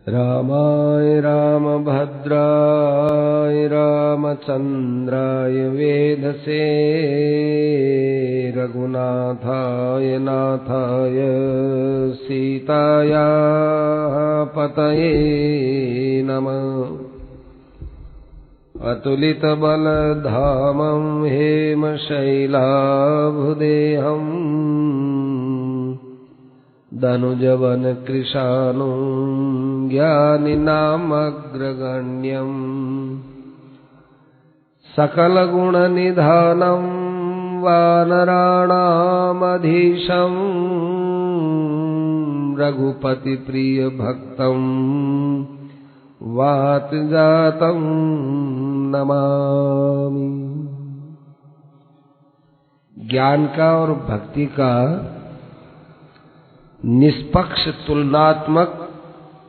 रामाय रामभद्राय रामचन्द्राय वेधसे रघुनाथाय नाथाय सीताया पतये नमः। अतुलितबलधामं हेमशैलाभुदेहम् दनुजवन कृशानुं ज्ञानिनामग्रगण्यम् सकलगुणनिधानं वानराणामधीशम् रघुपतिप्रियभक्तं वातजातं नमामि। ज्ञान का और भक्ति का निष्पक्ष तुलनात्मक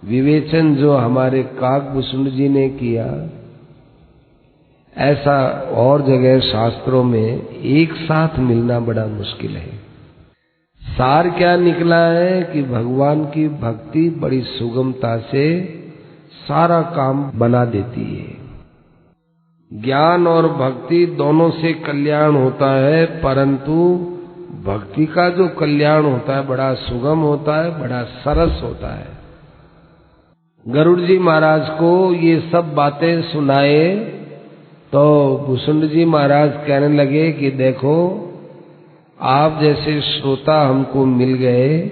विवेचन जो हमारे काकभूषण जी ने किया, ऐसा और जगह शास्त्रों में एक साथ मिलना बड़ा मुश्किल है। सार क्या निकला है कि भगवान की भक्ति बड़ी सुगमता से सारा काम बना देती है। ज्ञान और भक्ति दोनों से कल्याण होता है, परंतु भक्ति का जो कल्याण होता है बड़ा सुगम होता है, बड़ा सरस होता है। गरुड़ जी महाराज को ये सब बातें सुनाए तो भूषण जी महाराज कहने लगे कि देखो, आप जैसे श्रोता हमको मिल गए,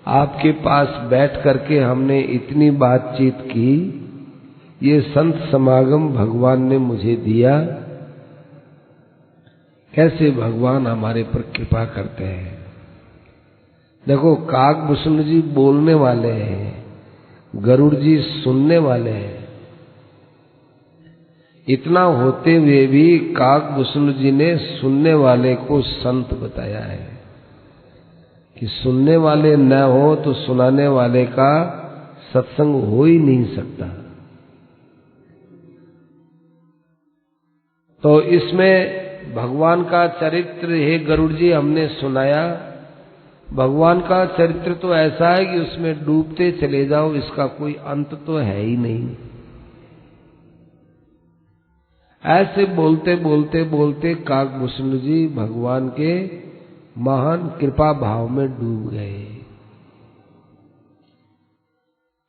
आपके पास बैठ करके हमने इतनी बातचीत की, ये संत समागम भगवान ने मुझे दिया। कैसे भगवान हमारे पर कृपा करते हैं। देखो, काकभूषण जी बोलने वाले हैं, गरुड़ जी सुनने वाले हैं। इतना होते हुए भी काकभूषण जी ने सुनने वाले को संत बताया है कि सुनने वाले न हो तो सुनाने वाले का सत्संग हो ही नहीं सकता। तो इसमें भगवान का चरित्र, हे गरुड़ जी, हमने सुनाया। भगवान का चरित्र तो ऐसा है कि उसमें डूबते चले जाओ, इसका कोई अंत तो है ही नहीं। ऐसे बोलते बोलते बोलते काकभूषण जी भगवान के महान कृपा भाव में डूब गए।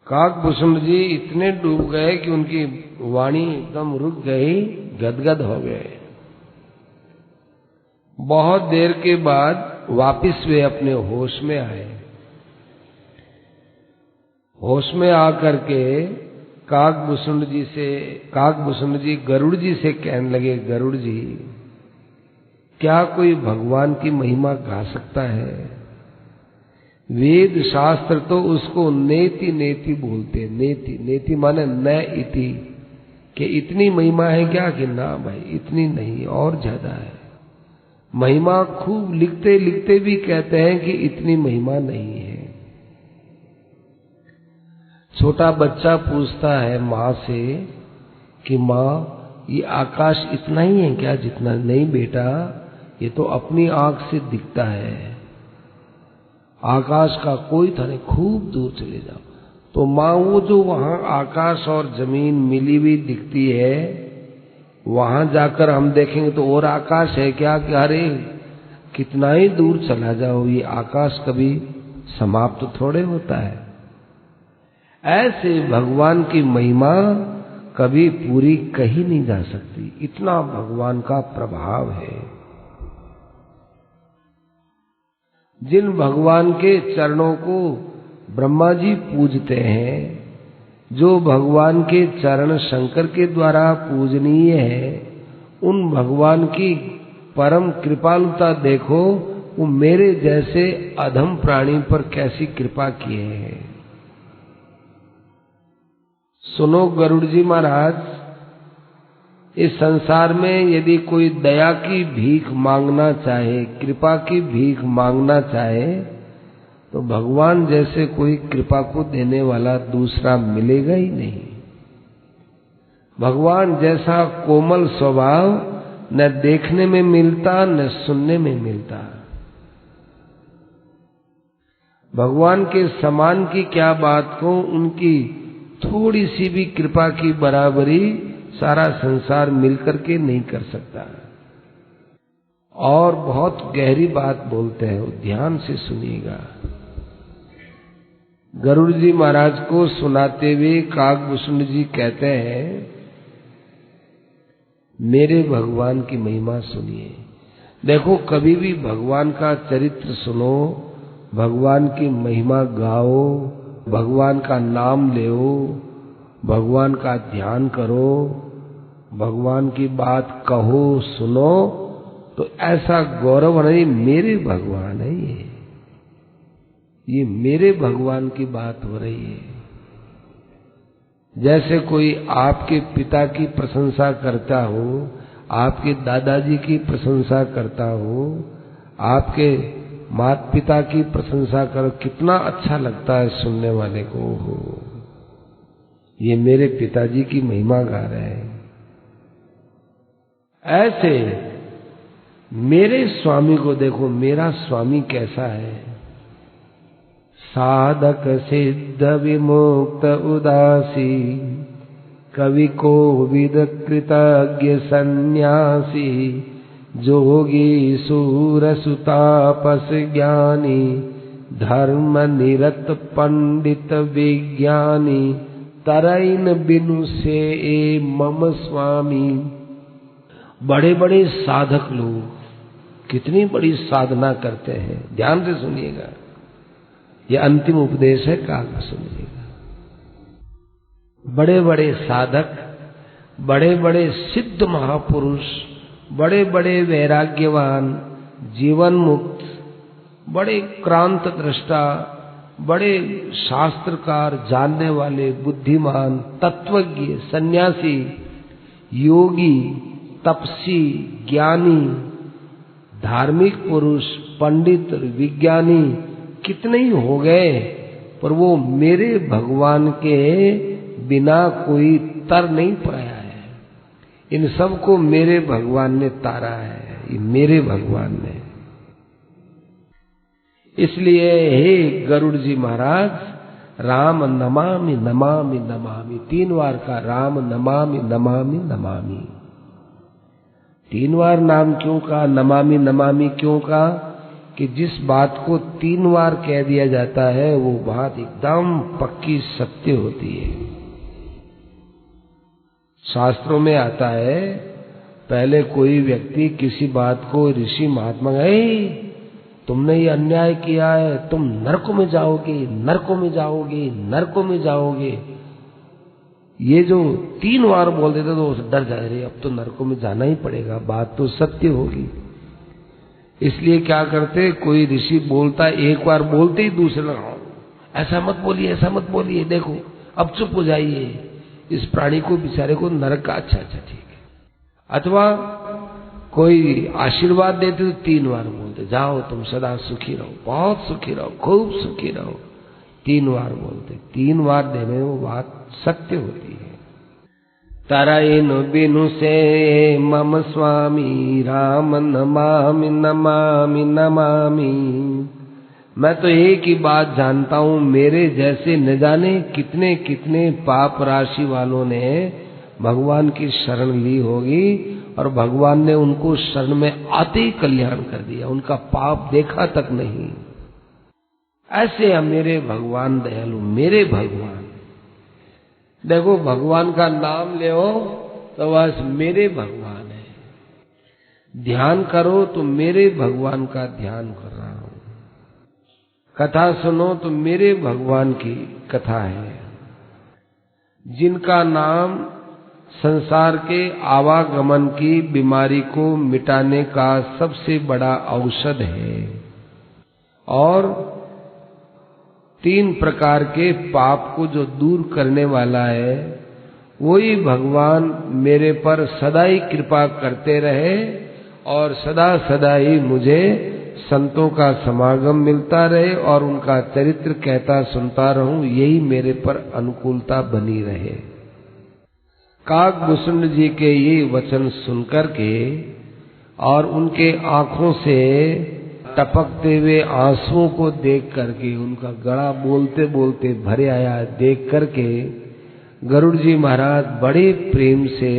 काकभूषण जी इतने डूब गए कि उनकी वाणी एकदम रुक गई, गदगद हो गए। बहुत देर के बाद वापिस वे अपने होश में आए। होश में आकर के काकभूषण जी गरुड़ जी से कहने लगे, गरुड़ जी, क्या कोई भगवान की महिमा गा सकता है? वेद शास्त्र तो उसको नेति नेति बोलते। नेति नेति माने न इति, कि इतनी महिमा है क्या? कि ना भाई, इतनी नहीं, और ज्यादा है। महिमा खूब लिखते लिखते भी कहते हैं कि इतनी महिमा नहीं है। छोटा बच्चा पूछता है माँ से कि माँ, ये आकाश इतना ही है क्या जितना? नहीं बेटा, ये तो अपनी आंख से दिखता है। आकाश का कोई था नहीं, खूब दूर चले जाओ तो माँ, वो जो वहां आकाश और जमीन मिली हुई दिखती है, वहां जाकर हम देखेंगे तो और आकाश है क्या? कि अरे कितना ही दूर चला जाओ, ये आकाश कभी समाप्त थोड़े होता है। ऐसे भगवान की महिमा कभी पूरी कही नहीं जा सकती, इतना भगवान का प्रभाव है। जिन भगवान के चरणों को ब्रह्मा जी पूजते हैं, जो भगवान के चरण शंकर के द्वारा पूजनीय है, उन भगवान की परम कृपालुता देखो, वो मेरे जैसे अधम प्राणी पर कैसी कृपा किए हैं। सुनो गरुड़ जी महाराज, इस संसार में यदि कोई दया की भीख मांगना चाहे, कृपा की भीख मांगना चाहे, तो भगवान जैसे कोई कृपा को देने वाला दूसरा मिलेगा ही नहीं। भगवान जैसा कोमल स्वभाव न देखने में मिलता न सुनने में मिलता। भगवान के समान की क्या बात को, उनकी थोड़ी सी भी कृपा की बराबरी सारा संसार मिलकर के नहीं कर सकता। और बहुत गहरी बात बोलते हैं, ध्यान से सुनिएगा। गरुड़ जी महाराज को सुनाते हुए काकभूषण जी कहते हैं, मेरे भगवान की महिमा सुनिए। देखो, कभी भी भगवान का चरित्र सुनो, भगवान की महिमा गाओ, भगवान का नाम लो, भगवान का ध्यान करो, भगवान की बात कहो, सुनो, तो ऐसा गौरव नहीं, मेरे भगवान है ये मेरे भगवान की बात हो रही है। जैसे कोई आपके पिता की प्रशंसा करता हो, आपके दादाजी की प्रशंसा करता हो, आपके माता पिता की प्रशंसा करो, कितना अच्छा लगता है सुनने वाले को। हो, ये मेरे पिताजी की महिमा गा रहे हैं। ऐसे मेरे स्वामी को देखो, मेरा स्वामी कैसा है। साधक सिद्ध विमुक्त उदासी, कवि कोविद कृतज्ञ सन्यासी, जोगी सूर सुतापस ज्ञानी, धर्म निरत पंडित विज्ञानी, तरैन बिनु से ए मम स्वामी। बड़े बड़े साधक लोग कितनी बड़ी साधना करते हैं, ध्यान से सुनिएगा, ये अंतिम उपदेश है, काल सुनिएगा। बड़े बड़े साधक, बड़े बड़े सिद्ध महापुरुष, बड़े बड़े वैराग्यवान, जीवन मुक्त, बड़े क्रांत दृष्टा, बड़े शास्त्रकार, जानने वाले, बुद्धिमान, तत्वज्ञ, सन्यासी, योगी, तपसी, ज्ञानी, धार्मिक पुरुष, पंडित, विज्ञानी कितने ही हो गए, पर वो मेरे भगवान के बिना कोई तर नहीं पाया है। इन सबको मेरे भगवान ने तारा है, ये मेरे भगवान ने। इसलिए हे गरुड़ जी महाराज, राम नमामि नमामि नमामि, 3 बार का राम नमामि नमामि नमामि। 3 बार नाम क्यों कहा, नमामि नमामि क्यों कहा? कि जिस बात को 3 बार कह दिया जाता है वो बात एकदम पक्की सत्य होती है। शास्त्रों में आता है, पहले कोई व्यक्ति किसी बात को ऋषि महात्मा गए, तुमने ये अन्याय किया है, तुम नरक में जाओगे, नरक में जाओगे, नरक में जाओगे, ये जो 3 बार बोल देते तो डर जा रहे, अब तो नरकों में जाना ही पड़ेगा, बात तो सत्य होगी। इसलिए क्या करते, कोई ऋषि बोलता, एक बार बोलते ही दूसरा, ऐसा मत बोलिए, ऐसा मत बोलिए, देखो अब चुप हो जाइए, इस प्राणी को बेचारे को नरक का, अच्छा अच्छा ठीक है। अथवा कोई आशीर्वाद देते तो 3 बार बोलते, जाओ तुम सदा सुखी रहो, बहुत सुखी रहो, खूब सुखी रहो, 3 बार बोलते। 3 बार देने में वो बात सत्य होती है। तरैन बिनु से मम स्वामी, राम नमामि नमामि नमामि। मैं तो एक ही बात जानता हूं, मेरे जैसे न जाने कितने कितने पाप राशि वालों ने भगवान की शरण ली होगी और भगवान ने उनको शरण में आते ही कल्याण कर दिया, उनका पाप देखा तक नहीं। ऐसे है मेरे भगवान दयालु, मेरे भगवान। देखो, भगवान का नाम ले तो बस मेरे भगवान है, ध्यान करो तो मेरे भगवान का ध्यान कर रहा हूं, कथा सुनो तो मेरे भगवान की कथा है, जिनका नाम संसार के आवागमन की बीमारी को मिटाने का सबसे बड़ा औषध है और 3 प्रकार के पाप को जो दूर करने वाला है, वही भगवान मेरे पर सदा ही कृपा करते रहे और सदा सदा ही मुझे संतों का समागम मिलता रहे और उनका चरित्र कहता सुनता रहूं, यही मेरे पर अनुकूलता बनी रहे। काकभूषण जी के ये वचन सुनकर के और उनके आंखों से टपकते हुए आंसुओं को देख करके, उनका गला बोलते बोलते भरे आया देख करके गरुड़ जी महाराज बड़े प्रेम से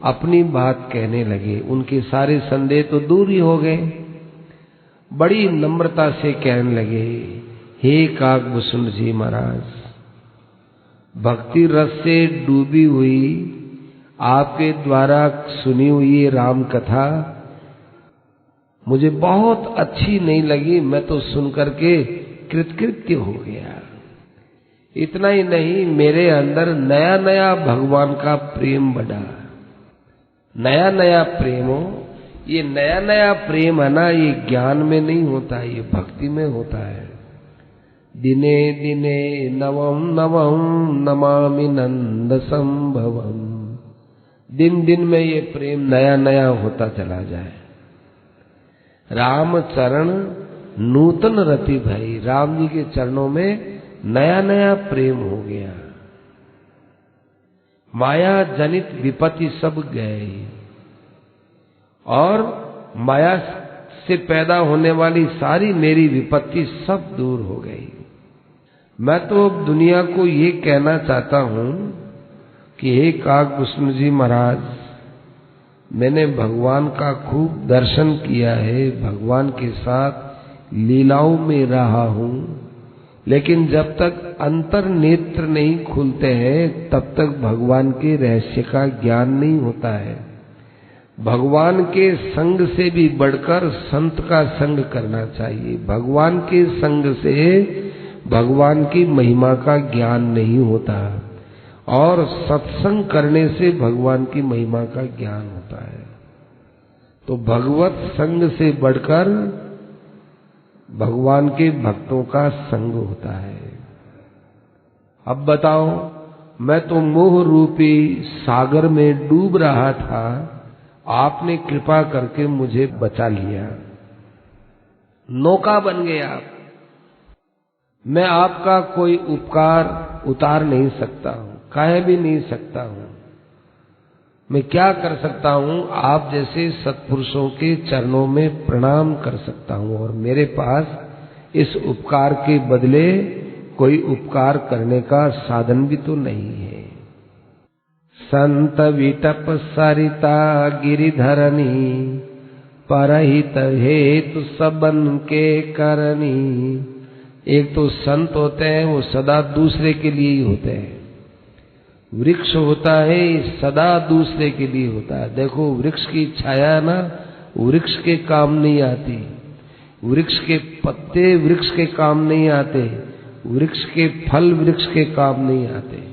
अपनी बात कहने लगे। उनके सारे संदेह तो दूर ही हो गए। बड़ी नम्रता से कहने लगे, हे काकभूषण जी महाराज, भक्ति रस से डूबी हुई आपके द्वारा सुनी हुई राम कथा मुझे बहुत अच्छी नहीं लगी। मैं तो सुनकर के कृतकृत्य हो गया। इतना ही नहीं, मेरे अंदर नया नया भगवान का प्रेम बढ़ा। नया नया प्रेम हो, ये नया नया प्रेम है ना, ये ज्ञान में नहीं होता, ये भक्ति में होता है। दिने दिने नवम नवम नमामि नंद संभवम। दिन दिन में ये प्रेम नया नया होता चला जाए। राम चरण नूतन रति भई, राम जी के चरणों में नया नया प्रेम हो गया। माया जनित विपत्ति सब गए और माया से पैदा होने वाली सारी मेरी विपत्ति सब दूर हो गई। मैं तो अब दुनिया को ये कहना चाहता हूं कि हे काकभूषण जी महाराज, मैंने भगवान का खूब दर्शन किया है, भगवान के साथ लीलाओं में रहा हूं, लेकिन जब तक अंतर नेत्र नहीं खुलते हैं तब तक भगवान के रहस्य का ज्ञान नहीं होता है। भगवान के संग से भी बढ़कर संत का संग करना चाहिए। भगवान के संग से भगवान की महिमा का ज्ञान नहीं होता और सत्संग करने से भगवान की महिमा का ज्ञान होता है। तो भगवत संग से बढ़कर भगवान के भक्तों का संग होता है। अब बताओ, मैं तो मोह रूपी सागर में डूब रहा था, आपने कृपा करके मुझे बचा लिया, नौका बन गए आप। मैं आपका कोई उपकार उतार नहीं सकता हूं, कह भी नहीं सकता हूं। मैं क्या कर सकता हूं, आप जैसे सत्पुरुषों के चरणों में प्रणाम कर सकता हूं, और मेरे पास इस उपकार के बदले कोई उपकार करने का साधन भी तो नहीं है। संत विटप सरिता गिरिधरनी, परहित हेतु सबन के करनी। एक तो संत होते हैं वो सदा दूसरे के लिए ही होते हैं। वृक्ष होता है सदा दूसरे के लिए होता है। देखो वृक्ष की छाया ना वृक्ष के काम नहीं आती, वृक्ष के पत्ते वृक्ष के काम नहीं आते, वृक्ष के फल वृक्ष के काम नहीं आते।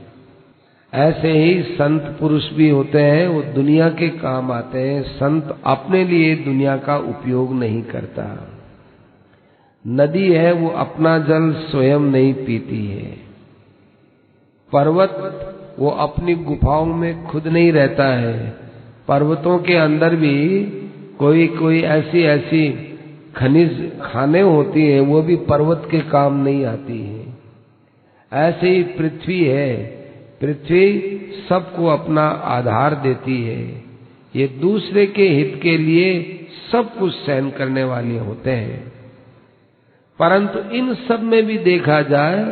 ऐसे ही संत पुरुष भी होते हैं, वो दुनिया के काम आते हैं। संत अपने लिए दुनिया का उपयोग नहीं करता। नदी है वो अपना जल स्वयं नहीं पीती है। पर्वत वो अपनी गुफाओं में खुद नहीं रहता है। पर्वतों के अंदर भी कोई कोई ऐसी खनिज खाने होती है, वो भी पर्वत के काम नहीं आती है। ऐसे ही पृथ्वी है, पृथ्वी सबको अपना आधार देती है। ये दूसरे के हित के लिए सब कुछ सहन करने वाले होते हैं। परंतु इन सब में भी देखा जाए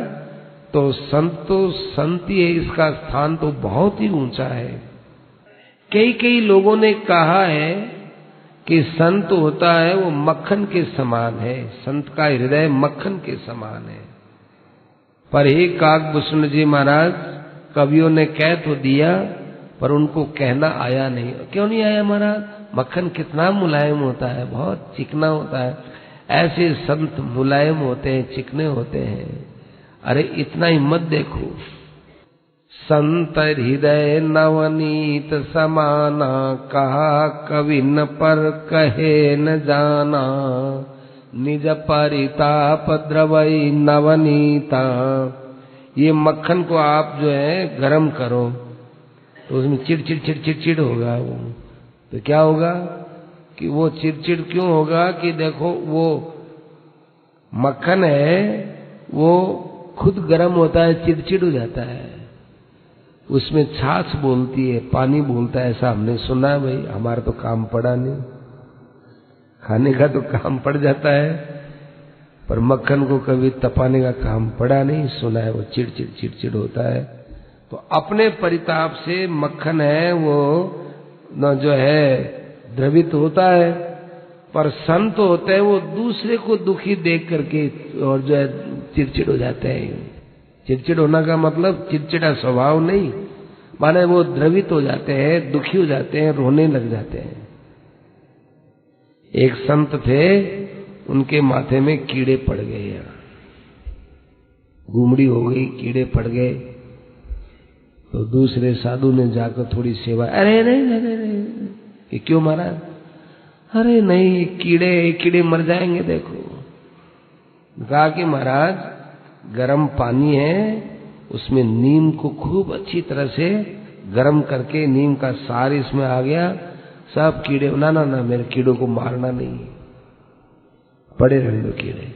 तो संत ही है, इसका स्थान तो बहुत ही ऊंचा है। कई लोगों ने कहा है कि संत होता है वो मक्खन के समान है, संत का हृदय मक्खन के समान है। पर हे काकभूषण जी महाराज, कवियों ने कह तो दिया पर उनको कहना आया नहीं। क्यों नहीं आया महाराज? मक्खन कितना मुलायम होता है, बहुत चिकना होता है। ऐसे संत मुलायम होते हैं, चिकने होते हैं। अरे इतना ही मत देखो। संत हृदय नवनीत समाना, कहा कवि न पर कहे न जाना। निज परिताप द्रवई नवनीता। ये मक्खन को आप जो है गरम करो तो उसमें चिड़चिड़ होगा। वो तो क्या होगा कि वो चिड़चिड़ क्यों होगा कि देखो वो मक्खन है वो खुद गर्म होता है, चिड़चिड़ हो जाता है। उसमें छाछ बोलती है, पानी बोलता है, ऐसा हमने सुना है। भाई हमारा तो काम पड़ा नहीं, खाने का तो काम पड़ जाता है पर मक्खन को कभी तपाने का काम पड़ा नहीं। सुना है वो चिड़चिड़ होता है। तो अपने परिताप से मक्खन है वो न जो है द्रवित होता है, पर संत होते हैं वो दूसरे को दुखी देख करके और जो है चिड़चिड़ हो जाते हैं। चिड़चिड़ होना का मतलब चिड़चिड़ा स्वभाव नहीं, माने वो द्रवित हो जाते हैं, दुखी हो जाते हैं, रोने लग जाते हैं। एक संत थे, उनके माथे में कीड़े पड़ गए, गुमड़ी हो गई, कीड़े पड़ गए। तो दूसरे साधु ने जाकर थोड़ी सेवा, अरे नहीं, ये क्यों मारा? अरे नहीं, कीड़े मर जाएंगे देखो। कहा कि महाराज गर्म पानी है, उसमें नीम को खूब अच्छी तरह से गर्म करके नीम का सार इसमें आ गया, सब कीड़े, ना मेरे कीड़ों को मारना नहीं, पड़े रहने दो कीड़े।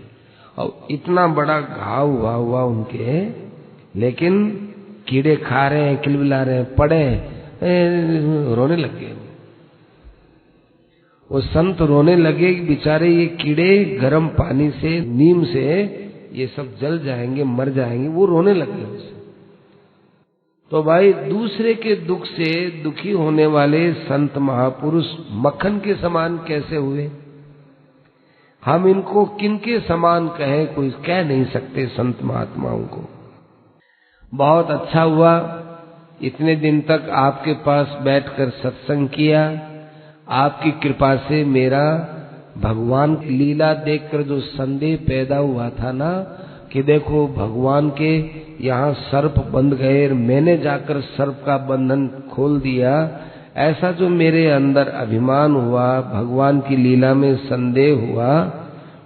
और इतना बड़ा घाव हुआ उनके, लेकिन कीड़े खा रहे हैं, किलबिला रहे हैं, पड़े रोने लग गए। वो संत रोने लगे कि बेचारे ये कीड़े गर्म पानी से, नीम से ये सब जल जाएंगे, मर जाएंगे। वो रोने लगे उससे। तो भाई दूसरे के दुख से दुखी होने वाले संत महापुरुष मक्खन के समान कैसे हुए? हम इनको किनके समान कहें, कोई कह नहीं सकते संत महात्माओं को। बहुत अच्छा हुआ इतने दिन तक आपके पास बैठकर सत्संग किया। आपकी कृपा से मेरा भगवान की लीला देखकर जो संदेह पैदा हुआ था ना कि देखो भगवान के यहाँ सर्प बंध गए, मैंने जाकर सर्प का बंधन खोल दिया, ऐसा जो मेरे अंदर अभिमान हुआ, भगवान की लीला में संदेह हुआ,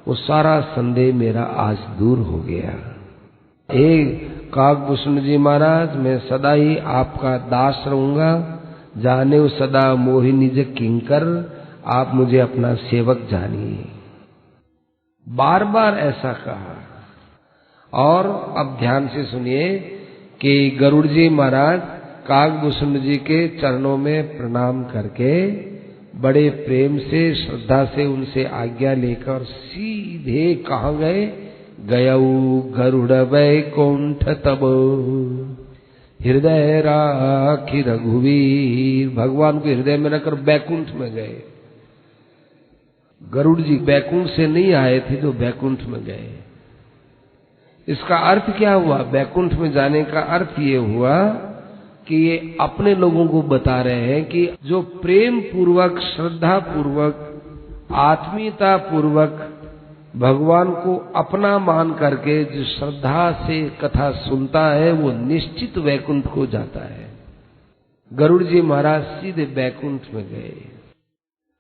वो सारा संदेह मेरा आज दूर हो गया। काकभूषण जी महाराज, मैं सदा ही आपका दास रहूंगा, जाने सदा मोहि निज किंकर, आप मुझे अपना सेवक जानिए। बार बार ऐसा कहा। और अब ध्यान से सुनिए कि गरुड़ जी महाराज काकभूषण जी के चरणों में प्रणाम करके बड़े प्रेम से, श्रद्धा से उनसे आज्ञा लेकर सीधे कहाँ गए? गयऊ गरुड़ वैकुंठ तब हृदय राखी रघुवीर। भगवान को हृदय में रखकर बैकुंठ में गए। गरुड़ जी बैकुंठ से नहीं आए थे जो बैकुंठ में गए। इसका अर्थ क्या हुआ? बैकुंठ में जाने का अर्थ ये हुआ कि ये अपने लोगों को बता रहे हैं कि जो प्रेम पूर्वक, श्रद्धा पूर्वक, आत्मीयता पूर्वक भगवान को अपना मान करके जो श्रद्धा से कथा सुनता है वो निश्चित वैकुंठ को जाता है। गरुड़ जी महाराज सीधे वैकुंठ में गए।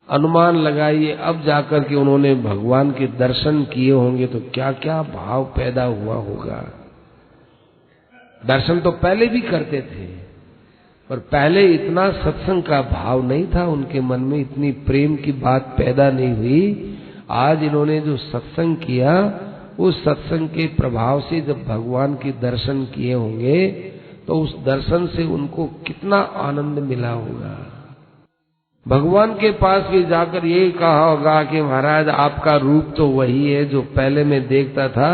अनुमान लगाइए अब जाकर के उन्होंने भगवान के दर्शन किए होंगे तो क्या क्या भाव पैदा हुआ होगा। दर्शन तो पहले भी करते थे, पर पहले इतना सत्संग का भाव नहीं था उनके मन में, इतनी प्रेम की बात पैदा नहीं हुई। आज इन्होंने जो सत्संग किया, उस सत्संग के प्रभाव से जब भगवान के दर्शन किए होंगे तो उस दर्शन से उनको कितना आनंद मिला होगा। भगवान के पास भी जाकर ये कहा होगा कि महाराज आपका रूप तो वही है जो पहले मैं देखता था,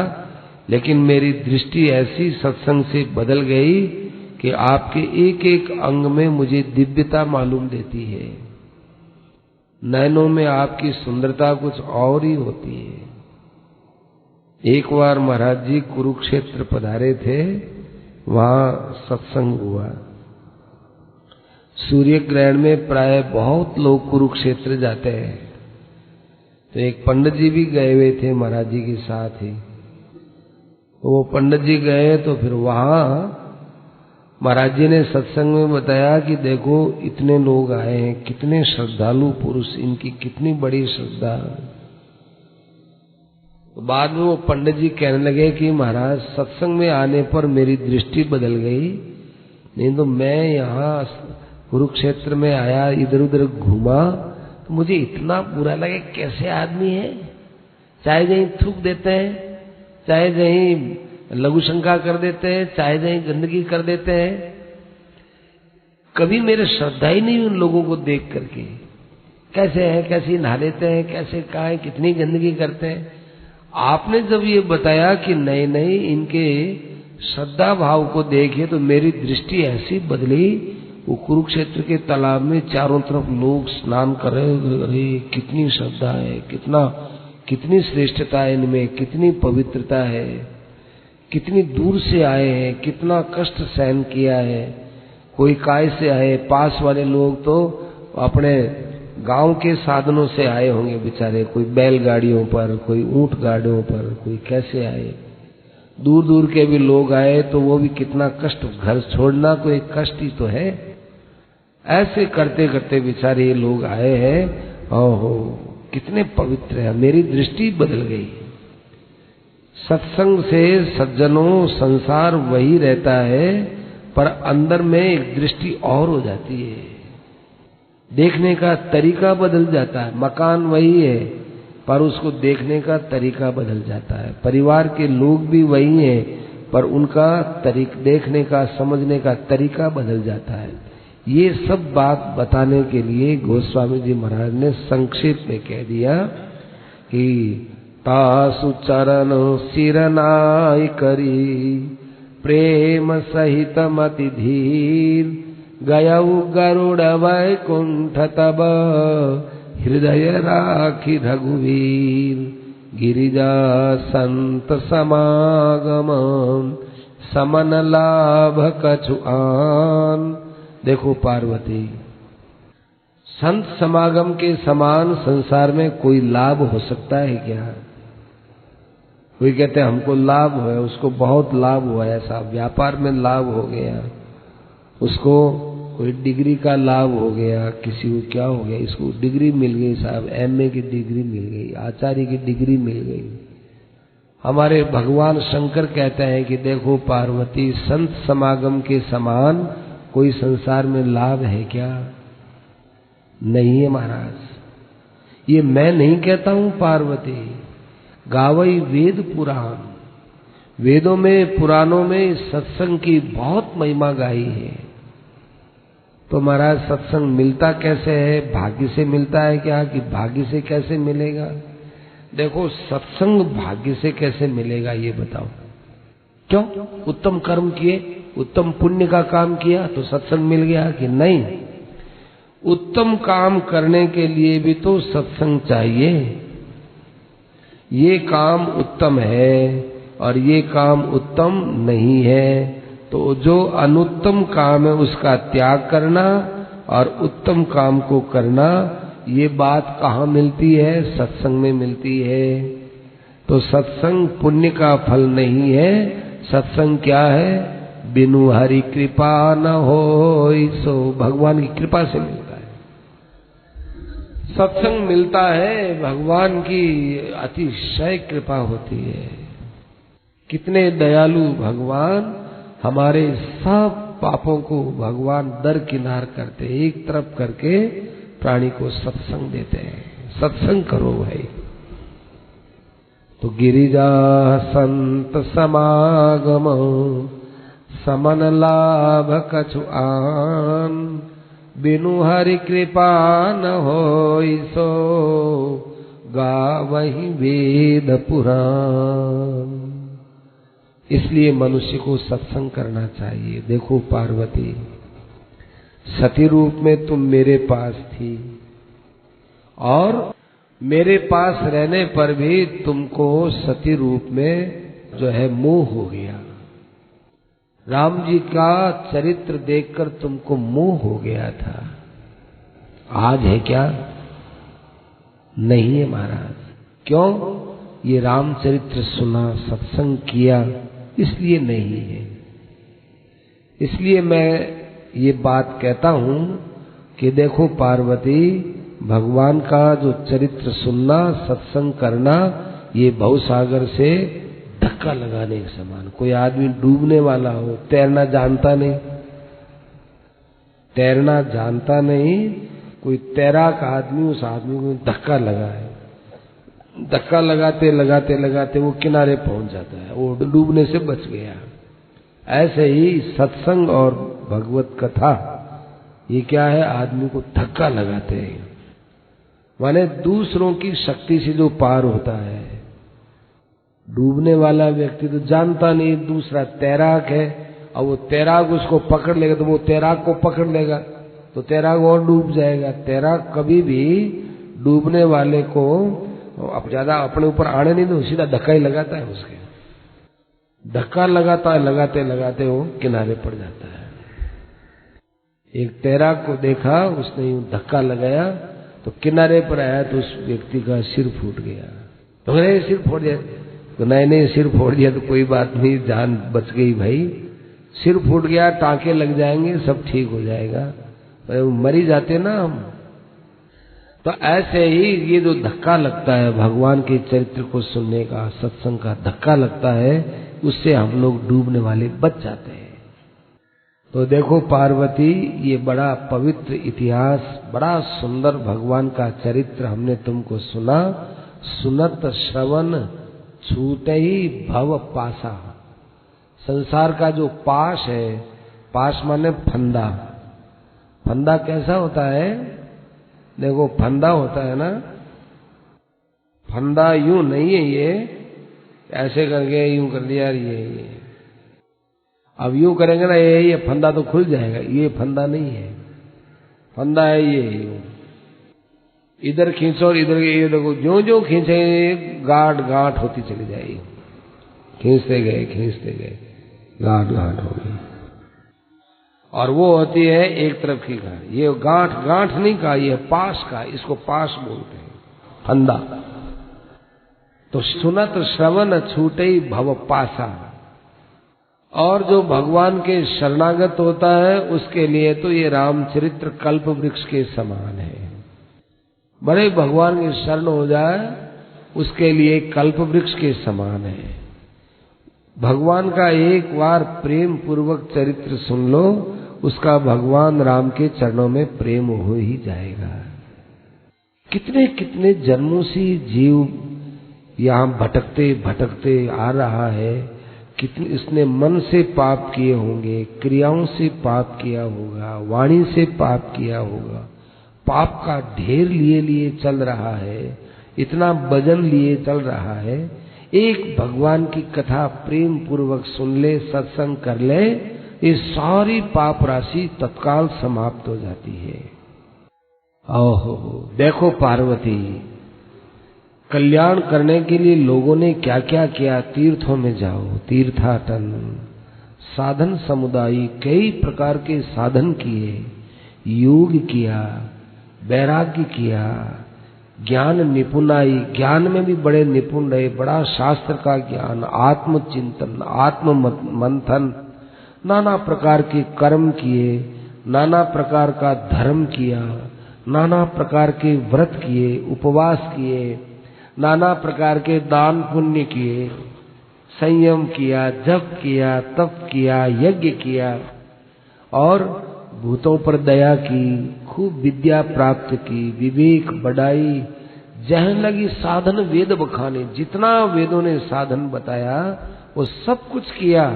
लेकिन मेरी दृष्टि ऐसी सत्संग से बदल गई कि आपके एक एक अंग में मुझे दिव्यता मालूम देती है। नयनों में आपकी सुंदरता कुछ और ही होती है। एक बार महाराज जी कुरुक्षेत्र पधारे थे, वहां सत्संग हुआ। सूर्य ग्रहण में प्राय बहुत लोग कुरुक्षेत्र जाते हैं, तो एक पंडित जी भी गए हुए थे महाराज जी के साथ ही। तो वो पंडित जी गए तो फिर वहां महाराज जी ने सत्संग में बताया कि देखो इतने लोग आए हैं, कितने श्रद्धालु पुरुष, इनकी कितनी बड़ी श्रद्धा। तो बाद में वो पंडित जी कहने लगे कि महाराज सत्संग में आने पर मेरी दृष्टि बदल गई, नहीं तो मैं यहाँ कुरुक्षेत्र में आया, इधर उधर घूमा तो मुझे इतना बुरा लगे, कैसे आदमी है, चाहे कहीं थूक देते हैं, चाहे कहीं लघु शंका कर देते हैं, चाहे कहीं गंदगी कर देते हैं। कभी मेरे श्रद्धा ही नहीं उन लोगों को देख करके, कैसे हैं, कैसे नहा लेते हैं, कैसे कहाँ है, कितनी गंदगी करते हैं। आपने जब ये बताया कि नहीं नहीं इनके श्रद्धा भाव को देखे तो मेरी दृष्टि ऐसी बदली, वो कुरुक्षेत्र के तालाब में चारों तरफ लोग स्नान कर रहे, अरे कितनी श्रद्धा है, कितनी श्रेष्ठता है इनमें, कितनी पवित्रता है, कितनी दूर से आए हैं, कितना कष्ट सहन किया है, कोई काय से आए, पास वाले लोग तो अपने गांव के साधनों से आए होंगे बेचारे, कोई बैलगाड़ियों पर, कोई ऊंट गाड़ियों पर, कोई कैसे आए, दूर दूर के भी लोग आए तो वो भी कितना कष्ट, घर छोड़ना तो एक कष्ट ही तो है। ऐसे करते करते बेचारे ये लोग आए हैं, ओहो कितने पवित्र है, मेरी दृष्टि बदल गई। सत्संग से सज्जनों संसार वही रहता है, पर अंदर में एक दृष्टि और हो जाती है, देखने का तरीका बदल जाता है। मकान वही है पर उसको देखने का तरीका बदल जाता है, परिवार के लोग भी वही हैं पर उनका देखने का, समझने का तरीका बदल जाता है। ये सब बात बताने के लिए गोस्वामी जी महाराज ने संक्षेप में कह दिया कि तासु चरण सिरनाय करी प्रेम सहित मति धीर गयऊ गरुड़ वैकुंठ तब हृदय राखी रघुवीर गिरिजा संत समागम समन लाभ कछुआन। देखो पार्वती, संत समागम के समान संसार में कोई लाभ हो सकता है क्या? कोई कहते हैं हमको लाभ हुआ, उसको बहुत लाभ हुआ, ऐसा व्यापार में लाभ हो गया, उसको कोई डिग्री का लाभ हो गया, किसी को क्या हो गया, इसको डिग्री मिल गई साहब, एमए की डिग्री मिल गई, आचार्य की डिग्री मिल गई। हमारे भगवान शंकर कहते हैं कि देखो पार्वती, संत समागम के समान कोई संसार में लाभ है क्या? नहीं है महाराज। ये मैं नहीं कहता हूं पार्वती, गावई वेद पुराण, वेदों में पुराणों में सत्संग की बहुत महिमा गाई है। तो महाराज सत्संग मिलता कैसे है? भाग्य से मिलता है क्या? कि भाग्य से कैसे मिलेगा? देखो सत्संग भाग्य से कैसे मिलेगा ये बताओ। क्यों? उत्तम कर्म किए, उत्तम पुण्य का काम किया तो सत्संग मिल गया कि नहीं? उत्तम काम करने के लिए भी तो सत्संग चाहिए। ये काम उत्तम है और ये काम उत्तम नहीं है, तो जो अनुत्तम काम है उसका त्याग करना और उत्तम काम को करना, ये बात कहाँ मिलती है? सत्संग में मिलती है। तो सत्संग पुण्य का फल नहीं है, सत्संग क्या है? बिनु हरि कृपा न होय सो, भगवान की कृपा से मिलता है। सत्संग मिलता है, भगवान की अतिशय कृपा होती है। कितने दयालु भगवान, हमारे सब पापों को भगवान दरकिनार करते, एक तरफ करके प्राणी को सत्संग देते हैं। सत्संग करो भाई। तो गिरिजा संत समागम समन लाभ कछुआन बिनु हरि कृपा न होय सो गावहि वेद पुराण। इसलिए मनुष्य को सत्संग करना चाहिए। देखो पार्वती, सती रूप में तुम मेरे पास थी और मेरे पास रहने पर भी तुमको सती रूप में जो है मोह हो गया। राम जी का चरित्र देखकर तुमको मोह हो गया था। आज है क्या? नहीं है महाराज। क्यों? ये रामचरित्र सुना, सत्संग किया, इसलिए नहीं है। इसलिए मैं ये बात कहता हूं कि देखो पार्वती, भगवान का जो चरित्र सुनना, सत्संग करना, ये भवसागर से धक्का लगाने के समान। कोई आदमी डूबने वाला हो, तैरना जानता नहीं, तैरना जानता नहीं, कोई तैराक आदमी उस आदमी को धक्का लगाए, धक्का लगाते लगाते लगाते वो किनारे पहुंच जाता है, वो डूबने से बच गया। ऐसे ही सत्संग और भगवत कथा, ये क्या है? आदमी को धक्का लगाते हैं, माने दूसरों की शक्ति से जो पार होता है, डूबने वाला व्यक्ति तो जानता नहीं दूसरा तैराक है, और वो तैराक उसको पकड़ लेगा तो वो तैराक को पकड़ लेगा, तो तैराक और डूब जाएगा। तैराक कभी भी डूबने वाले को अब ज्यादा अपने ऊपर आने नहीं दो, सीधा धक्का ही लगाता है, उसके धक्का लगाता है, लगाते लगाते वो किनारे पड़ जाता है। एक तैराक को देखा, उसने यूं धक्का लगाया तो किनारे पर आया तो उस व्यक्ति का सिर फूट गया। तो मैंने सिर फोड़ दिया, तो नहीं सिर फोड़ दिया तो कोई बात नहीं, जान बच गई भाई। सिर फूट गया, टांके लग जाएंगे, सब ठीक हो जाएगा, मरी जाते ना हम। तो ऐसे ही ये जो धक्का लगता है भगवान के चरित्र को सुनने का, सत्संग का धक्का लगता है, उससे हम लोग डूबने वाले बच जाते हैं। तो देखो पार्वती, ये बड़ा पवित्र इतिहास, बड़ा सुंदर भगवान का चरित्र हमने तुमको सुना। सुनत श्रवण छूटे ही भव पासा। संसार का जो पाश है, पाश माने फंदा। फंदा कैसा होता है? देखो फंदा होता है ना, फंदा यूं नहीं है, ये ऐसे करके यूं कर दिया, ये अब यूं करेंगे ना, ये फंदा तो खुल जाएगा, ये फंदा नहीं है। फंदा है ये, इधर खींचो और इधर, ये देखो जो जो खींचेंगे गांठ गांठ होती चली जाएगी। खींचते गए गांठ गांठ होगी, और वो होती है एक तरफ की गांठ। ये गांठ गांठ नहीं का, ये पास का, इसको पास बोलते हैं, फंदा। तो सुनत श्रवण छूटे भव पासा। और जो भगवान के शरणागत होता है उसके लिए तो ये रामचरित्र कल्प वृक्ष के समान है। बड़े भगवान की शरण हो जाए उसके लिए कल्प वृक्ष के समान है। भगवान का एक बार प्रेम पूर्वक चरित्र सुन लो, उसका भगवान राम के चरणों में प्रेम हो ही जाएगा। कितने कितने जन्मों से जीव यहाँ भटकते भटकते आ रहा है, कितने इसने मन से पाप किए होंगे, क्रियाओं से पाप किया होगा, वाणी से पाप किया होगा, पाप का ढेर लिए लिए चल रहा है, इतना वजन लिए चल रहा है। एक भगवान की कथा प्रेम पूर्वक सुन ले, सत्संग कर ले, ये सारी पाप राशि तत्काल समाप्त हो जाती है। ओहो, देखो पार्वती, कल्याण करने के लिए लोगों ने क्या क्या किया। तीर्थों में जाओ, तीर्थाटन, साधन समुदाय, कई प्रकार के साधन किए, योग किया, वैराग्य किया, ज्ञान निपुणाई, ज्ञान में भी बड़े निपुण रहे, बड़ा शास्त्र का ज्ञान, आत्मचिंतन, आत्म मंथन, नाना प्रकार के कर्म किए, नाना प्रकार का धर्म किया, नाना प्रकार के व्रत किए, उपवास किए, नाना प्रकार के दान पुण्य किए, संयम किया, जप किया, तप किया, यज्ञ किया, और भूतों पर दया की, खूब विद्या प्राप्त की, विवेक बढ़ाई, जहाँ लगी साधन वेद बखाने, जितना वेदों ने साधन बताया वो सब कुछ किया।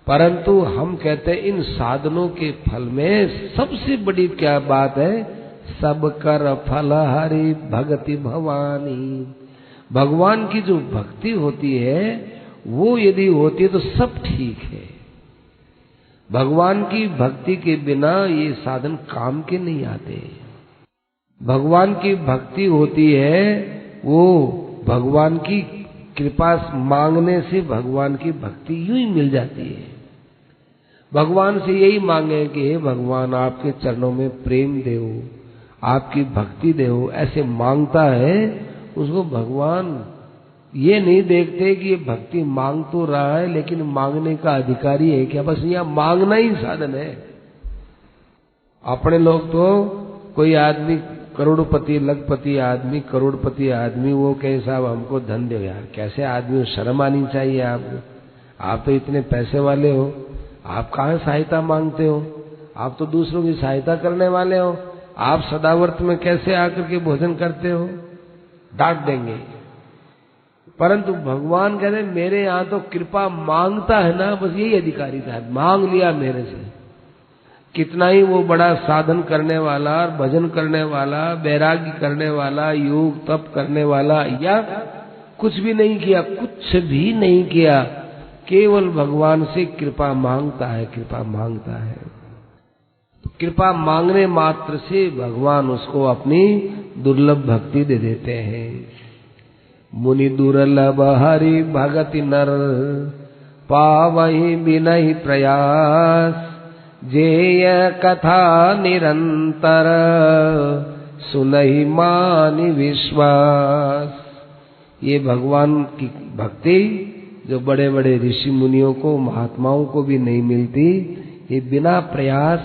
परंतु हम कहते हैं इन साधनों के फल में सबसे बड़ी क्या बात है? सब कर फल हरि भक्ति भवानी। भगवान की जो भक्ति होती है वो यदि होती है तो सब ठीक है। भगवान की भक्ति के बिना ये साधन काम के नहीं आते। भगवान की भक्ति होती है, वो भगवान की कृपा मांगने से भगवान की भक्ति यूं ही मिल जाती है। भगवान से यही मांगे कि हे भगवान आपके चरणों में प्रेम देओ, आपकी भक्ति देओ, ऐसे मांगता है उसको भगवान ये नहीं देखते कि ये भक्ति मांग तो रहा है लेकिन मांगने का अधिकारी है क्या? बस यहाँ मांगना ही साधन है। अपने लोग तो कोई आदमी करोड़पति, लखपति आदमी, करोड़पति आदमी, वो कहे साहब हमको धन दो यार। कैसे आदमी हो, शर्म आनी चाहिए आपको। आप तो इतने पैसे वाले हो, आप कहाँ सहायता मांगते हो? आप तो दूसरों की सहायता करने वाले हो। आप सदावर्त में कैसे आकर के भोजन करते हो? डांट देंगे। परंतु भगवान कहते मेरे यहाँ तो कृपा मांगता है ना, बस यही अधिकारी था, मांग लिया मेरे से। कितना ही वो बड़ा साधन करने वाला, भजन करने वाला, वैराग्य करने वाला, योग तप करने वाला या कुछ भी नहीं किया, कुछ भी नहीं किया, केवल भगवान से कृपा मांगता है, कृपा मांगता है। तो कृपा मांगने मात्र से भगवान उसको अपनी दुर्लभ भक्ति दे देते हैं। मुनि दुर्लभ हरि भगति नर, पावहि बिनहि प्रयास, जेय कथा निरंतर, सुनहि मानि विश्वास। ये भगवान की भक्ति जो बड़े बड़े ऋषि मुनियों को, महात्माओं को भी नहीं मिलती, ये बिना प्रयास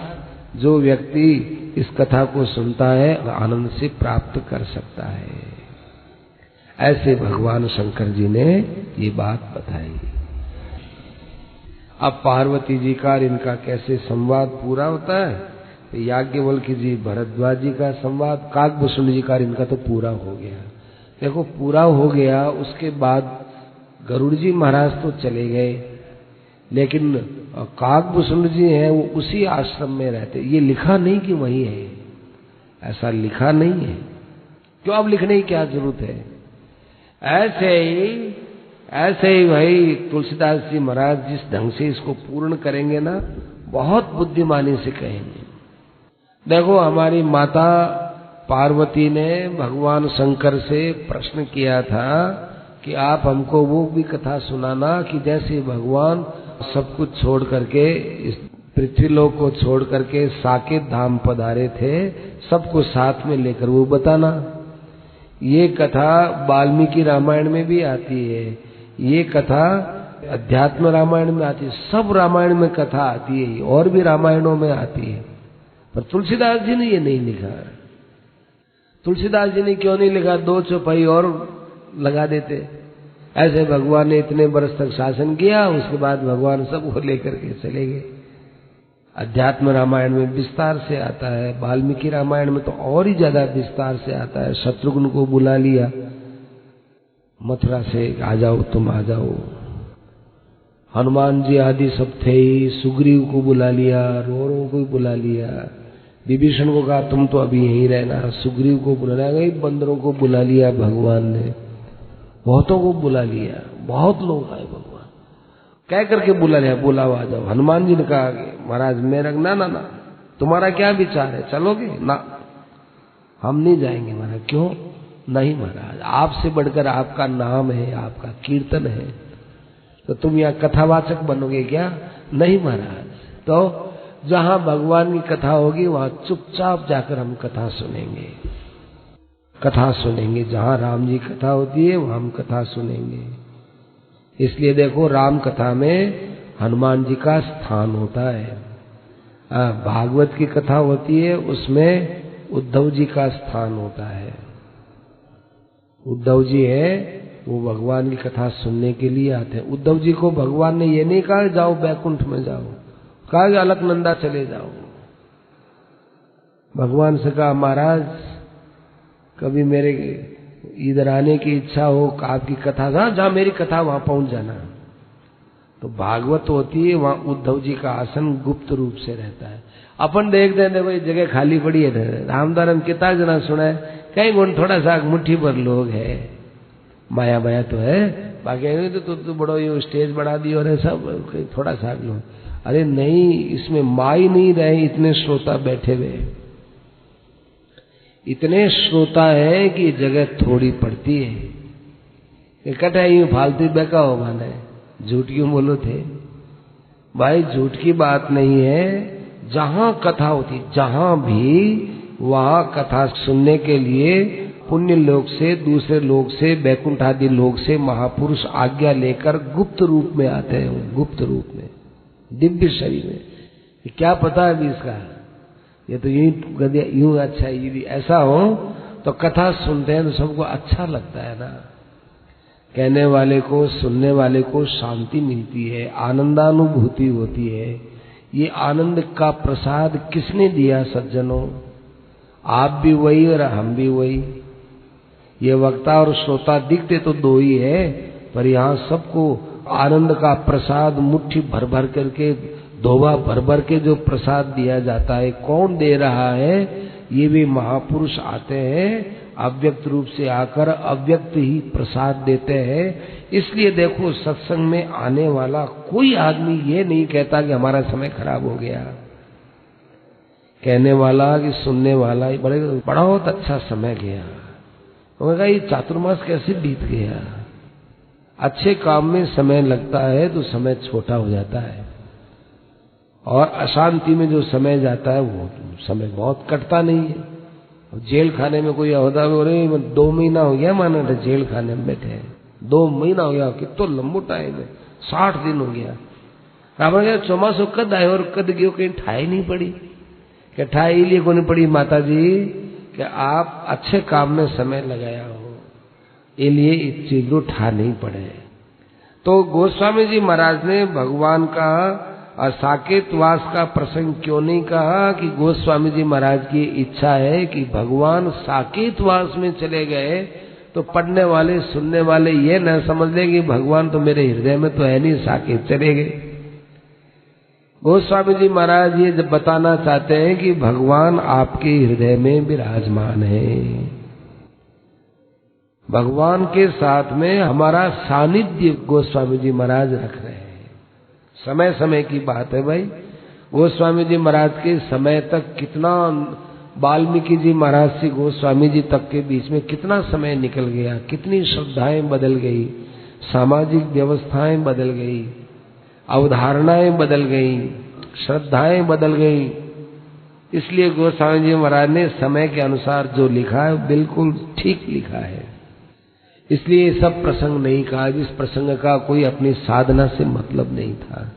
जो व्यक्ति इस कथा को सुनता है आनंद से प्राप्त कर सकता है। ऐसे भगवान शंकर जी ने ये बात बताई। अब पार्वती जी का इनका कैसे संवाद पूरा होता है। याज्ञवल्क्य जी भरद्वाज जी का संवाद, काकभूषण जी का इनका तो पूरा हो गया। देखो पूरा हो गया, उसके बाद गरुड़ जी महाराज तो चले गए, लेकिन काकभूषण जी हैं वो उसी आश्रम में रहते। ये लिखा नहीं कि वही है, ऐसा लिखा नहीं है, क्यों अब लिखने की क्या जरूरत है। ऐसे ही भाई तुलसीदास जी महाराज जिस ढंग से इसको पूर्ण करेंगे ना, बहुत बुद्धिमानी से कहेंगे। देखो हमारी माता पार्वती ने भगवान शंकर से प्रश्न किया था कि आप हमको वो भी कथा सुनाना कि जैसे भगवान सब कुछ छोड़ करके, इस पृथ्वीलोक को छोड़ करके साकेत धाम पधारे थे, सबको साथ में लेकर वो बताना। ये कथा वाल्मीकि रामायण में भी आती है, ये कथा अध्यात्म रामायण में आती है, सब रामायण में कथा आती है, और भी रामायणों में आती है। पर तुलसीदास जी ने ये नहीं लिखा। तुलसीदास जी ने क्यों नहीं लिखा? 2 चौपाई और लगा देते। ऐसे भगवान ने इतने बरस तक शासन किया, उसके बाद भगवान सबको लेकर के चले गए। अध्यात्म रामायण में विस्तार से आता है, वाल्मीकि रामायण में तो और ही ज्यादा विस्तार से आता है। शत्रुघ्न को बुला लिया मथुरा से, आ जाओ तुम आ जाओ। हनुमान जी आदि सब थे ही, सुग्रीव को बुला लिया, रोरों को बुला लिया, विभीषण को कहा तुम तो अभी यहीं रहना, सुग्रीव को बुला गई, बंदरों को बुला लिया भगवान ने, बहुतों को बुला लिया, बहुत लोग आए भगवान कह करके बुला लिया, बुलाओ आ जाओ। हनुमान जी ने कहा महाराज मेरा ना ना ना, तुम्हारा क्या विचार है, चलोगे? ना हम नहीं जाएंगे महाराज। क्यों नहीं महाराज? आपसे बढ़कर आपका नाम है, आपका कीर्तन है, तो तुम यहाँ कथावाचक बनोगे क्या? नहीं महाराज। तो जहां भगवान की कथा होगी वहां चुपचाप जाकर हम कथा सुनेंगे, कथा सुनेंगे। जहां राम जी कथा होती है वहां हम कथा सुनेंगे। इसलिए देखो राम कथा में हनुमान जी का स्थान होता है, भागवत की कथा होती है उसमें उद्धव जी का स्थान होता है। उद्धव जी है वो भगवान की कथा सुनने के लिए आते हैं। उद्धव जी को भगवान ने ये नहीं कहा जाओ बैकुंठ में जाओ, कहा कि अलकनंदा चले जाओ। भगवान से कहा महाराज कभी मेरे इधर आने की इच्छा हो, आपकी कथा जहां मेरी कथा वहां पहुंच जाना। तो भागवत होती है वहां उद्धव जी का आसन गुप्त रूप से रहता है। अपन देखते हैं देखो ये जगह खाली पड़ी है, रामदार हम कितना जना सुना है, कहीं गुण थोड़ा सा मुट्ठी भर लोग है, माया माया तो है, बाकी तो बड़ो ये स्टेज बढ़ा दी और सब थोड़ा सा लोग। अरे नहीं, इसमें माई नहीं रहे, इतने श्रोता बैठे हुए, इतने श्रोता है कि जगह थोड़ी पड़ती है। इकट्ठा यूं फालतू बेका हो माने, झूठ क्यों बोलो थे भाई? झूठ की बात नहीं है। जहां कथा होती जहां भी, वहां कथा सुनने के लिए पुण्य लोक से, दूसरे लोक से, बैकुंठ आदि लोक से महापुरुष आज्ञा लेकर गुप्त रूप में आते हैं, गुप्त रूप में, दिव्य शरीर में। क्या पता है अभी इसका? ये तो यूं अच्छा है, ये भी ऐसा हो तो कथा सुनते हैं तो सबको अच्छा लगता है ना, कहने वाले को, सुनने वाले को शांति मिलती है, आनंदानुभूति होती है। ये आनंद का प्रसाद किसने दिया सज्जनों? आप भी वही और हम भी वही। ये वक्ता और श्रोता दिखते तो दो ही है, पर यहाँ सबको आनंद का प्रसाद मुट्ठी भर भर करके, धोबा भर भर के जो प्रसाद दिया जाता है, कौन दे रहा है? ये भी महापुरुष आते हैं, अव्यक्त रूप से आकर अव्यक्त ही प्रसाद देते हैं। इसलिए देखो, सत्संग में आने वाला कोई आदमी ये नहीं कहता कि हमारा समय खराब हो गया। कहने वाला कि सुनने वाला बड़ा बहुत अच्छा समय गया। उन्होंने कहा, ये चातुर्मास कैसे बीत गया। अच्छे काम में समय लगता है तो समय छोटा हो जाता है, और अशांति में जो समय जाता है वो समय बहुत कटता नहीं है। जेल खाने में कोई होता है, 2 महीना हो गया माना जेल खाने में बैठे, 2 महीना हो गया, कितना लंबो टाइम है, 60 दिन हो गया। आपने कहा चौमासो कद आयो और कद गयो, कहीं ठाई नहीं पड़ी। क्या ठाई लिए को नहीं पड़ी माता जी कि आप अच्छे काम में समय लगाया हो, इसलिए इस चीज को ठा नहीं पड़े। तो गोस्वामी जी महाराज ने भगवान का और साकेतवास का प्रसंग क्यों नहीं कहा कि गोस्वामी जी महाराज की इच्छा है कि भगवान साकेतवास में चले गए तो पढ़ने वाले सुनने वाले ये न समझ ले कि भगवान तो मेरे हृदय में तो है नहीं, साकेत चले गए। गोस्वामी जी महाराज ये जब बताना चाहते हैं कि भगवान आपके हृदय में विराजमान है, भगवान के साथ में हमारा सानिध्य गोस्वामी जी महाराज रख रहे हैं। समय समय की बात है भाई। गोस्वामी जी महाराज के समय तक कितना, वाल्मीकि जी महाराज से गोस्वामी जी तक के बीच में कितना समय निकल गया, कितनी श्रद्धाएं बदल गई, सामाजिक व्यवस्थाएं बदल गई, अवधारणाएं बदल गई, श्रद्धाएं बदल गई। इसलिए गोस्वामी जी महाराज ने समय के अनुसार जो लिखा है बिल्कुल ठीक लिखा है। इसलिए ये सब प्रसंग नहीं कहा, जिस प्रसंग का कोई अपनी साधना से मतलब नहीं था।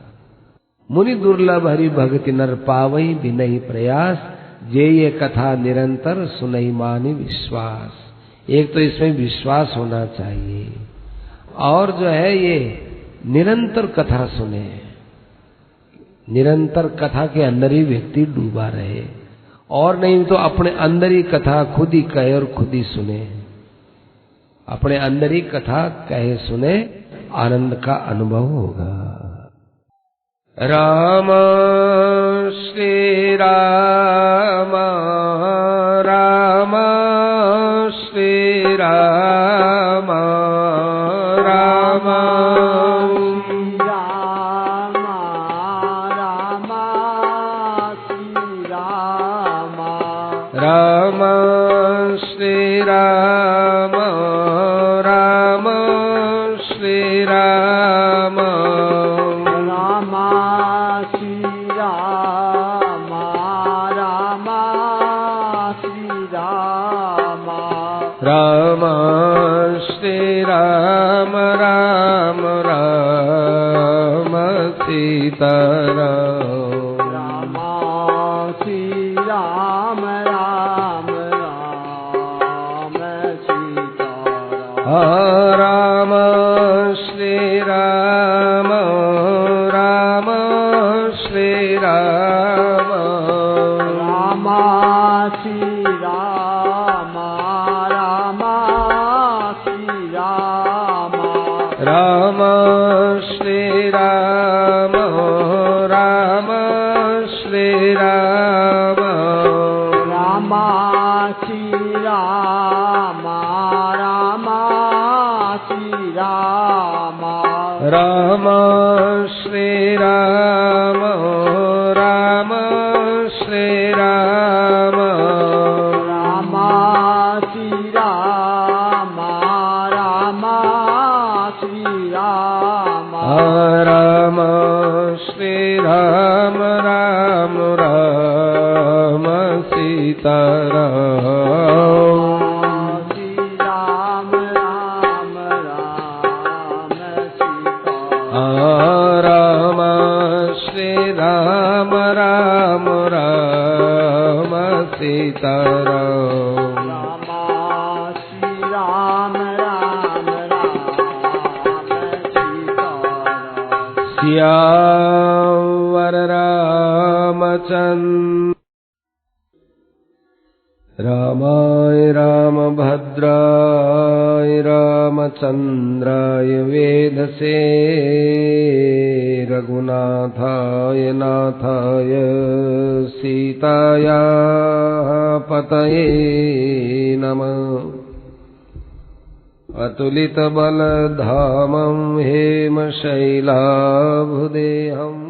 मुनि दुर्लभ हरि भगति नर पावई बिनहि प्रयास, जे ये कथा निरंतर सुनहि मानि विश्वास। एक तो इसमें विश्वास होना चाहिए, और जो है ये निरंतर कथा सुने, निरंतर कथा के अंदर ही व्यक्ति डूबा रहे, और नहीं तो अपने अंदर ही कथा खुद ही कहे और खुद ही सुने। अपने अंदर ही कथा कहे सुने, आनंद का अनुभव होगा। राम श्री राम, राम श्री राम, राम राम श्री राम, राम श्री राम, राम श्री राम, राम श्री राम, राम श्री राम, राम राम सीताराम, राम श्री राम, राम राम सीताराम, राम श्री राम, राम श्री राम, राम श्री राम, राम श्री राम, राम श्री राम, राम श्री राम, राम श्री राम, राम श्री राम, राम श्री राम, राम श्री राम, राम श्री राम, राम श्री राम, राम श्री राम, राम राम सीताराम, श्री राम, राम राम सीताराम, राम श्री राम, राम राम सीताराम, राम श्री राम, राम राम सीताराम, सियावर रामचंद्र रामाय रामभद्राय रामचन्द्राय वेधसे रघुनाथाय नाथाय सीताया पतये नमः। अतुलितबलधामं हेमशैलाभुदेहम्